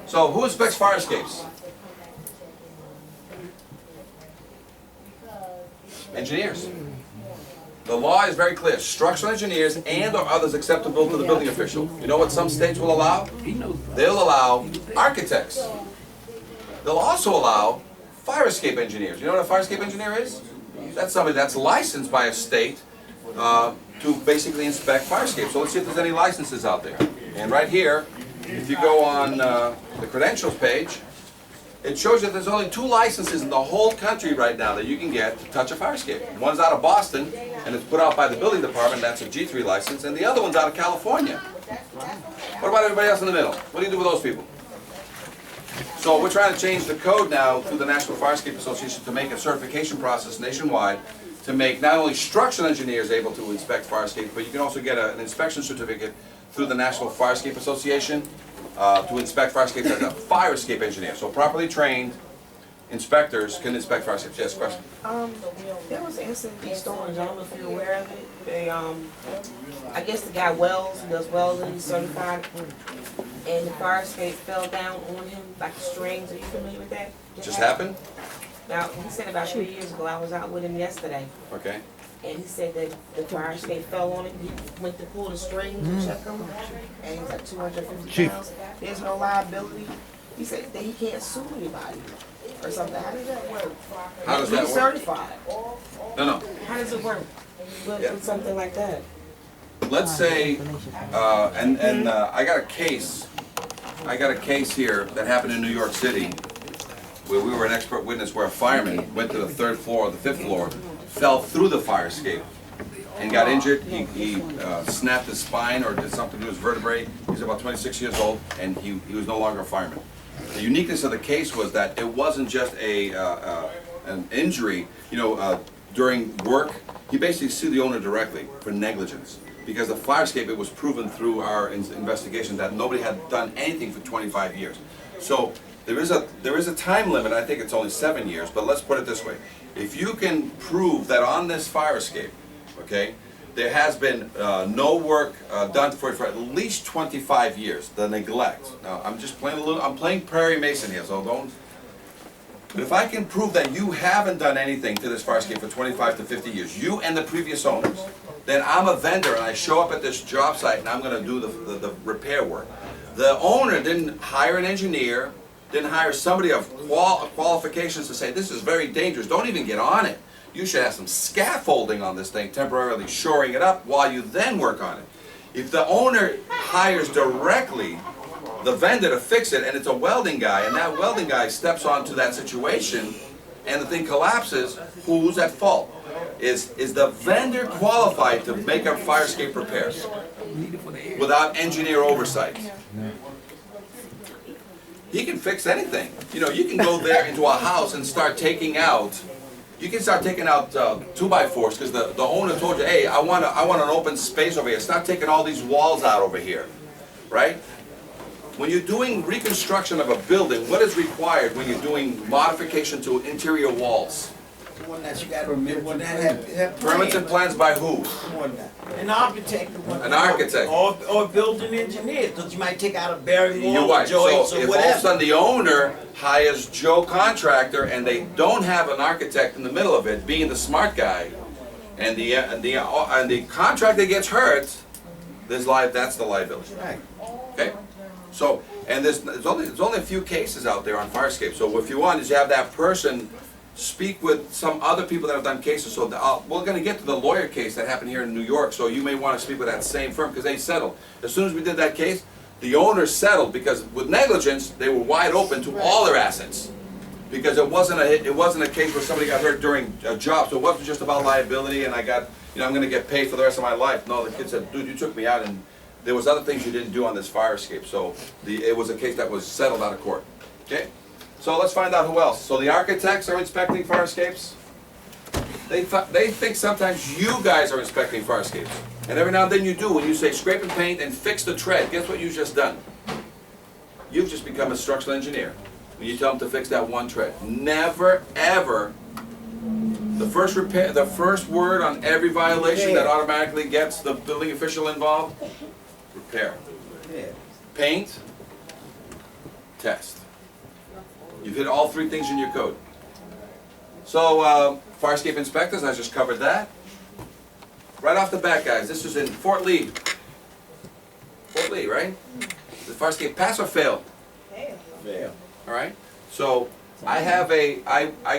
So who inspects fire escapes? Engineers. The law is very clear. Structural engineers and or others acceptable to the building official. You know what some states will allow? They'll allow architects. They'll also allow fire escape engineers. You know what a fire escape engineer is? That's somebody that's licensed by a state to basically inspect fire escapes. So let's see if there's any licenses out there. And right here, if you go on the credentials page, it shows you there's only 2 licenses in the whole country right now that you can get to touch a fire escape. One's out of Boston, and it's put out by the building department, that's a G3 license, and the other one's out of California. What about everybody else in the middle? What do you do with those people? So we're trying to change the code now through the National Fire Escape Association to make a certification process nationwide to make not only structural engineers able to inspect fire escapes, but you can also get an inspection certificate through the National Fire Escape Association to inspect fire escapes as a fire escape engineer. So properly trained inspectors can inspect fire escapes. Yes, question? There was an incident in Storage, I don't know if you're aware of it. They, I guess the guy Wells, who does welding, he's certified, and the fire escape fell down on him like the strings. Are you familiar with that? Just happened? Now, he said about 3 years ago, I was out with him yesterday, Okay. and he said that the fire escape fell on him. He went to pull the strings and check them, and he's like 250 pounds. There's no liability. He said that he can't sue anybody or something. How does that work? How does that He's work? certified. No. How does it work with something like that? Let's say, I got a case. I got a case here that happened in New York City where we were an expert witness where a fireman went to the 3rd floor or the 5th floor fell through the fire escape and got injured. He snapped his spine or did something to his vertebrae. He was about 26 years old, and he was no longer a fireman. The uniqueness of the case was that it wasn't just an injury. During work, he basically sued the owner directly for negligence. Because the fire escape, it was proven through our investigation that nobody had done anything for 25 years. So there is a time limit. I think it's only 7 years, but let's put it this way. If you can prove that on this fire escape, okay, there has been no work done for at least 25 years, the neglect. Now, I'm just playing I'm playing Prairie Mason here, so don't. But if I can prove that you haven't done anything to this fire escape for 25 to 50 years, you and the previous owners, then I'm a vendor and I show up at this job site and I'm going to do the repair work. The owner didn't hire an engineer, didn't hire somebody of qualifications to say, this is very dangerous, don't even get on it. You should have some scaffolding on this thing, temporarily shoring it up while you then work on it. If the owner hires directly the vendor to fix it, and it's a welding guy, and that welding guy steps onto that situation, and the thing collapses, who's at fault? Is the vendor qualified to make a fire escape repairs without engineer oversight? He can fix anything. You can go there into a house and start taking out. You can start taking out 2x4s because the owner told you, hey, I want an open space over here. Start taking all these walls out over here, right? When you're doing reconstruction of a building, what is required when you're doing modification to interior walls? One that you gotta remember, one that have Permits and plans by who? An architect. An architect. Or building engineer, because you might take out a bearing You're wall or right. joints So or if all of a whatever. sudden the owner hires Joe Contractor and they don't have an architect in the middle of it, being the smart guy, and the contractor gets hurt, that's the liability. Right. Okay? So, and there's only a few cases out there on fire escape. So if you want is you have that person speak with some other people that have done cases. So we're going to get to the lawyer case that happened here in New York. So you may want to speak with that same firm because they settled. As soon as we did that case, the owners settled because with negligence they were wide open to all their assets. Because it wasn't a case where somebody got hurt during a job. So it wasn't just about liability and I'm going to get paid for the rest of my life. No, the kid said, dude, you took me out and there was other things you didn't do on this fire escape. So it was a case that was settled out of court. Okay? So let's find out who else. So the architects are inspecting fire escapes. They think sometimes you guys are inspecting fire escapes. And every now and then you do when you say scrape and paint and fix the tread. Guess what you've just done? You've just become a structural engineer. When you tell them to fix that one tread. Never, ever, the first word on every violation that automatically gets the building official involved, repair. Paint, test. You've hit all three things in your code. So, fire escape inspectors, I just covered that. Right off the bat, guys, this was in Fort Lee. Fort Lee, right? The fire escape pass or fail? Fail. All right. So I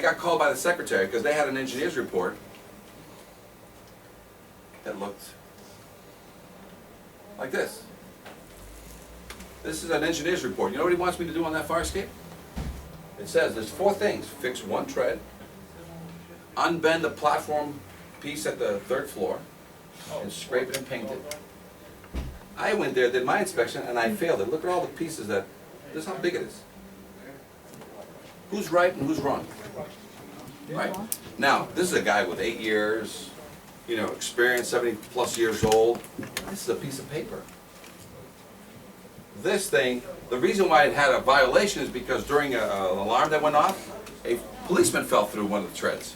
got called by the secretary because they had an engineer's report that looked like this. This is an engineer's report. You know what he wants me to do on that fire escape? It says there's 4 things. Fix one tread, unbend the platform piece at the 3rd floor, and scrape it and paint it. I went there, did my inspection, and I failed it. Look at all the pieces this is how big it is. Who's right and who's wrong? Right. Now, this is a guy with 8 years, experience, 70+ years old. This is a piece of paper. This thing, the reason why it had a violation is because during an alarm that went off, a policeman fell through one of the treads.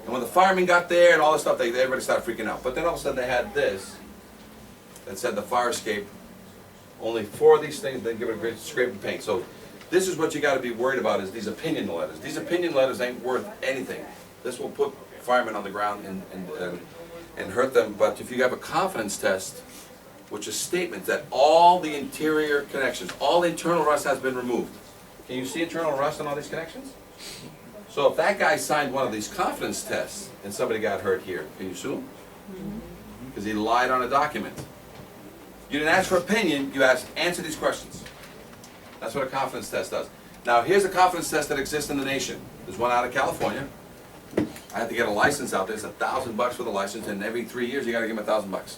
And when the firemen got there and all this stuff, everybody started freaking out. But then all of a sudden they had this that said the fire escape, only 4 of these things, then give it a great scrape and paint. So this is what you got to be worried about is these opinion letters. These opinion letters ain't worth anything. This will put firemen on the ground and hurt them. But if you have a confidence test, which is statements that all the interior connections, all internal rust has been removed. Can you see internal rust on all these connections? So if that guy signed one of these confidence tests and somebody got hurt here, can you sue him? Because he lied on a document. You didn't ask for opinion, you asked, answer these questions. That's what a confidence test does. Now here's a confidence test that exists in the nation. There's one out of California. I had to get a license out there, it's $1,000 for the license, and every 3 years you gotta give them $1,000.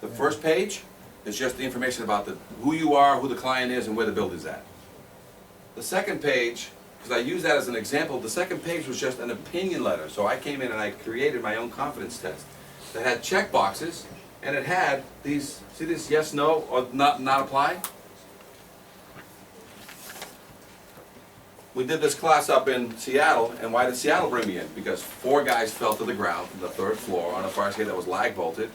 The first page is just the information about who you are, who the client is, and where the building's at. The second page, because I use that as an example, the second page was just an opinion letter. So I came in and I created my own confidence test that had check boxes, and it had these, see this yes, no, or not apply? We did this class up in Seattle, and why did Seattle bring me in? Because 4 guys fell to the ground from the 3rd floor on a fire escape that was lag bolted.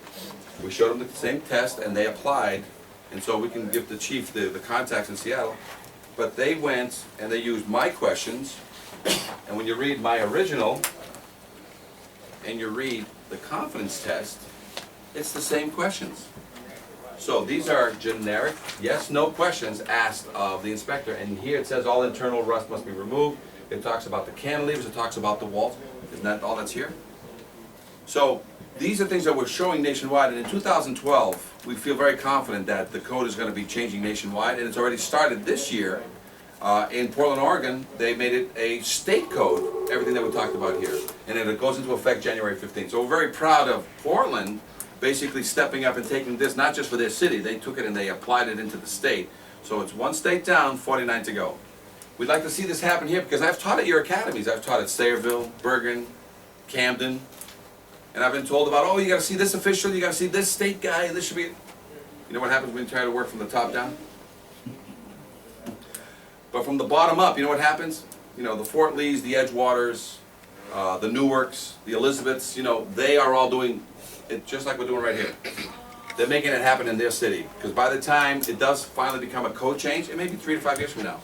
We showed them the same test, and they applied, and so we can give the chief the contacts in Seattle. But they went and they used my questions, and when you read my original, and you read the confidence test, it's the same questions. So these are generic yes, no questions asked of the inspector, and here it says all internal rust must be removed. It talks about the cantilevers, it talks about the walls. Isn't that all that's here? So these are things that we're showing nationwide, and in 2012, we feel very confident that the code is going to be changing nationwide, and it's already started this year. In Portland, Oregon, they made it a state code, everything that we talked about here, and then it goes into effect January 15th. So we're very proud of Portland basically stepping up and taking this, not just for their city, they took it and they applied it into the state. So it's 1 state down, 49 to go. We'd like to see this happen here because I've taught at your academies. I've taught at Sayreville, Bergen, Camden, and I've been told about, oh, you gotta see this official, you gotta see this state guy, and this should be, you know what happens when you try to work from the top down? But from the bottom up, you know what happens? You know, the Fort Lees, the Edgewaters, the Newarks, the Elizabeths, you know, they are all doing it just like we're doing right here. They're making it happen in their city. Because by the time it does finally become a code change, it may be 3 to 5 years from now.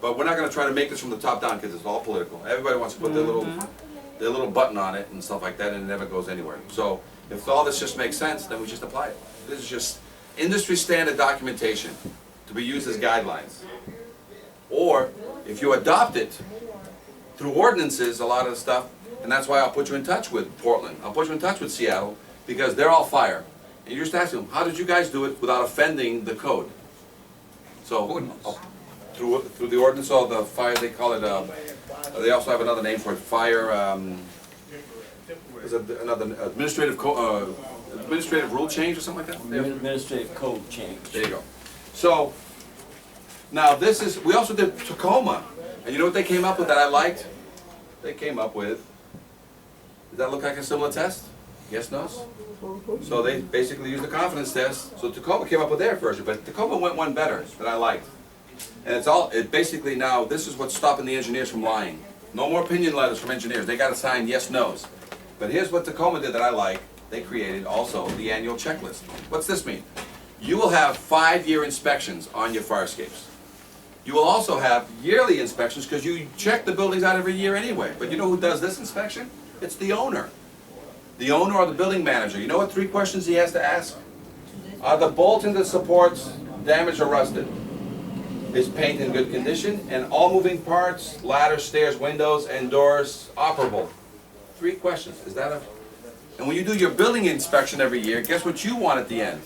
But we're not going to try to make this from the top down because it's all political. Everybody wants to put their little button on it and stuff like that, and it never goes anywhere. So if all this just makes sense, then we just apply it. This is just industry standard documentation to be used as guidelines. Or if you adopt it through ordinances, a lot of the stuff, and that's why I'll put you in touch with Portland. I'll put you in touch with Seattle because they're all fire. And you just ask them, how did you guys do it without offending the code? So through the ordinance or the fire, they call it, they also have another name for it, fire, is it another administrative rule change or something like that? Administrative code change. There you go. So, now this is, we also did Tacoma, and you know what they came up with that I liked? They came up with, does that look like a similar test? Yes, no's? So they basically used the confidence test, so Tacoma came up with their version, but Tacoma went one better that I liked. And it basically now, this is what's stopping the engineers from lying. No more opinion letters from engineers, they gotta sign yes, no's. But here's what Tacoma did that I like, they created also the annual checklist. What's this mean? You will have 5-year inspections on your fire escapes. You will also have yearly inspections because you check the buildings out every year anyway. But you know who does this inspection? It's the owner. The owner or the building manager. You know what 3 questions he has to ask? Are the bolts and the supports damaged or rusted? Is paint in good condition? And all moving parts, ladders, stairs, windows, and doors operable? 3 questions. Is that a... And when you do your building inspection every year, guess what you want at the end?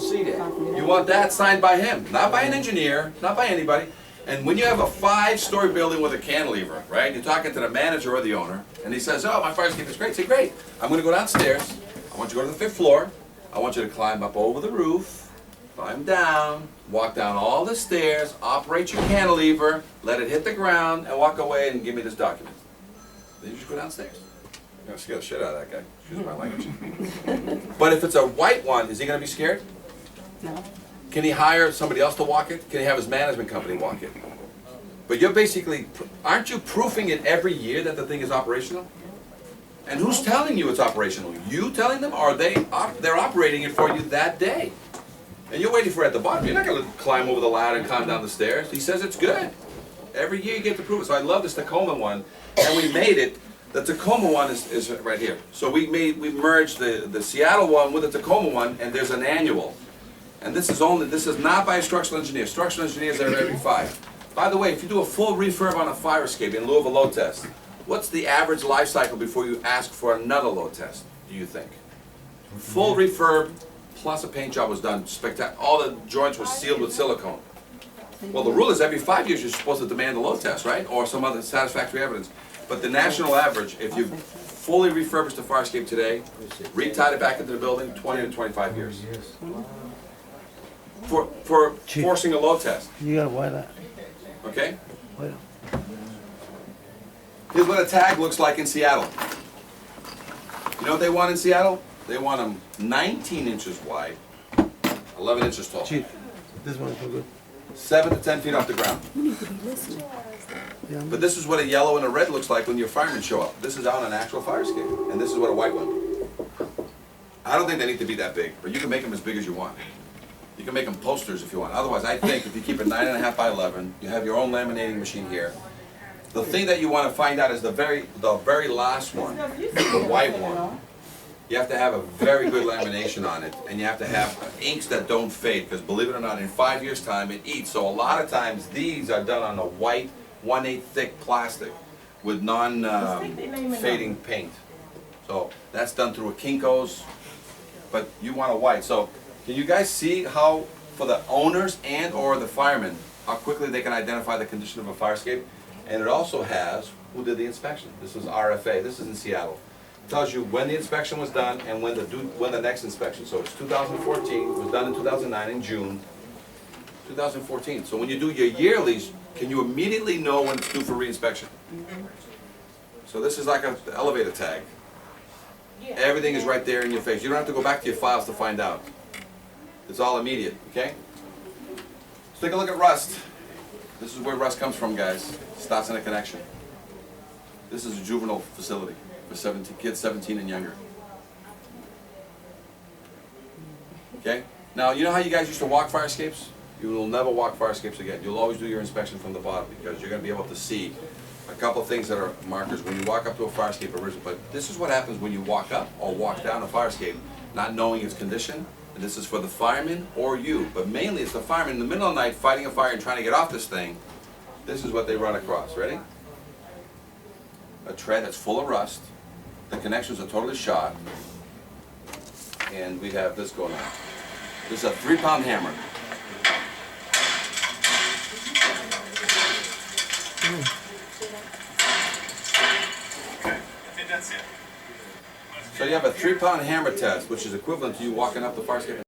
See that? You want that signed by him, not by an engineer, not by anybody. And when you have a 5-story building with a cantilever, right? You're talking to the manager or the owner, and he says, oh, my fire escape is great. Say, great. I'm going to go downstairs. I want you to go to the 5th floor. I want you to climb up over the roof, climb down, walk down all the stairs, operate your cantilever, let it hit the ground, and walk away and give me this document. Then you just go downstairs. You're going to scare the shit out of that guy. Excuse my language. But if it's a white one, is he going to be scared? No. Can he hire somebody else to walk it? Can he have his management company walk it? But you're basically, aren't you proofing it every year that the thing is operational? And who's telling you it's operational? You telling them, or they're operating it for you that day? And you're waiting for it at the bottom. You're not going to climb over the ladder and climb down the stairs. He says it's good. Every year you get to prove it. So I love this Tacoma one, and we made it. The Tacoma one is right here. So we merged the Seattle one with the Tacoma one, and there's an annual. And this is not by a structural engineer. Structural engineers are every 5. By the way, if you do a full refurb on a fire escape in lieu of a load test, what's the average life cycle before you ask for another load test, do you think? Full refurb plus a paint job was done. Spectacular. All the joints were sealed with silicone. Well, the rule is every 5 years you're supposed to demand a load test, right? Or some other satisfactory evidence. But the national average, if you fully refurbished the fire escape today, re-tied it back into the building, 20 to 25 years. For forcing a load test, You got white out. okay? White Here's what a tag looks like in Seattle. You know what they want in Seattle? They want them 19 inches wide, 11 inches tall, Chief, this one's for good. 7 to 10 feet off the ground. But this is what a yellow and a red looks like when your firemen show up. This is on an actual fire escape, and this is what a white one. I don't think they need to be that big, but you can make them as big as you want. You can make them posters if you want. Otherwise, I think if you keep it 9.5 by 11, you have your own laminating machine here. The thing that you want to find out is the very last one, the white one. You have to have a very good lamination on it, and you have to have inks that don't fade, because believe it or not, in 5 years' time, it eats. So a lot of times, these are done on a white, 1/8 thick plastic with non-fading paint. So that's done through a Kinko's, but you want a white. So can you guys see how, for the owners and or the firemen, how quickly they can identify the condition of a fire escape? And it also has who did the inspection. This is RFA. This is in Seattle. It tells you when the inspection was done and when the next inspection. So it's 2014. It was done in 2009 in June. 2014. So when you do your yearlies, can you immediately know when it's due for reinspection? So this is like an elevator tag. Everything is right there in your face. You don't have to go back to your files to find out. It's all immediate, okay? Let's take a look at rust. This is where rust comes from, guys. Starts in a connection. This is a juvenile facility for kids 17 and younger. Okay? Now, you know how you guys used to walk fire escapes? You will never walk fire escapes again. You'll always do your inspection from the bottom, because you're going to be able to see a couple of things that are markers when you walk up to a fire escape originally. But this is what happens when you walk up or walk down a fire escape, not knowing its condition. And this is for the fireman or you, but mainly it's the fireman in the middle of the night fighting a fire and trying to get off this thing. This is what they run across. Ready? A tread that's full of rust. The connections are totally shot. And we have this going on. This is a 3-pound hammer. So you have a 3-pound hammer test, which is equivalent to you walking up the fire escape and